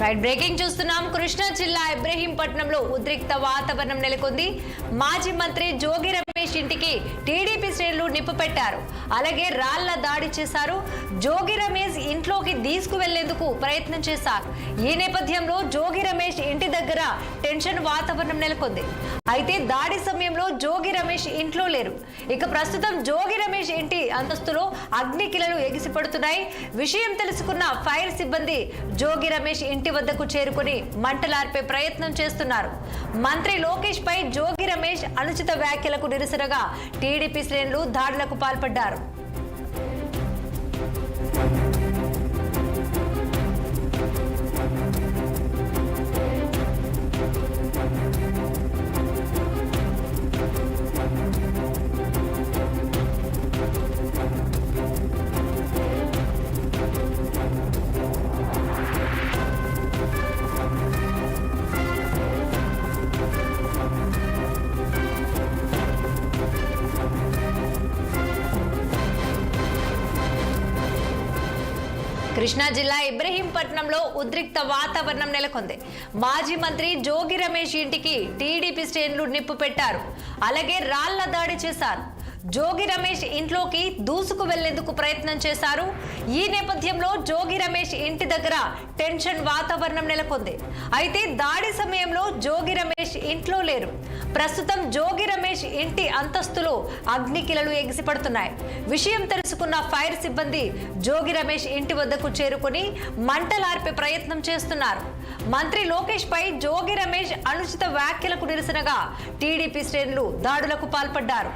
Right breaking చూస్తున్నాం. కృష్ణా జిల్లా ఇబ్రహీంపట్నంలో ఉద్రిక్త వాతావరణం నెలకొంది. మాజీ మంత్రి జోగి రమేష్ ఇంటికి టీడీపీ శ్రేణులు నిప్పు పెట్టారు. అలాగే రాళ్ల దాడి చేశారు. జోగి రమేష్ ఇంట్లోకి తీసుకువెళ్లేందుకు ప్రయత్నం చేశారు. ఈ నేపథ్యంలో జోగి రమేష్ ఇంటి దగ్గర టెన్షన్ వాతావరణం నెలకొంది. అయితే దాడి సమయంలో జోగి రమేష్ ఇంట్లో లేరు. ఇక ప్రస్తుతం జోగి రమేష్ ఇంటి అంతస్తులో అగ్నికిలలు ఎగిసిపడుతున్నాయి. విషయం తెలుసుకున్న ఫైర్ సిబ్బంది జోగి రమేష్ ఇంటి వద్దకు చేరుకుని మంటలార్పే ప్రయత్నం చేస్తున్నారు. మంత్రి లోకేష్ పై జోగి రమేష్ అనుచిత వ్యాఖ్యలకు నిరసనగా టీడీపీ శ్రేణులు దాడులకు పాల్పడ్డారు. కృష్ణా జిల్లా ఇబ్రహీంపట్నంలో ఉద్రిక్త వాతావరణం నెలకొంది. మాజీ మంత్రి జోగి రమేష్ ఇంటికి టీడీపీ శ్రేణులు నిప్పు పెట్టారు. అలాగే రాళ్ల దాడి చేశారు. జోగి రమేష్ ఇంట్లోకి దూసుకు వెళ్లేందుకు ప్రయత్నం చేశారు. ఈ నేపథ్యంలో జోగి రమేష్ ఇంటి దగ్గర టెన్షన్ వాతావరణం నెలకొంది. అయితే దాడి సమయంలో జోగి రమేష్ ఇంట్లో లేరు. ప్రస్తుతం జోగి రమేష్ ఇంటి అంతస్తులో అగ్నికిలలు ఎగిసిపడుతున్నాయి. విషయం తెలుసుకున్న ఫైర్ సిబ్బంది జోగి రమేష్ ఇంటి వద్దకు చేరుకుని మంటలార్పే ప్రయత్నం చేస్తున్నారు. మంత్రి లోకేష్ పై జోగి రమేష్ అనుచిత వ్యాఖ్యలకు నిరసనగా టీడీపీ శ్రేణులు దాడులకు పాల్పడ్డారు.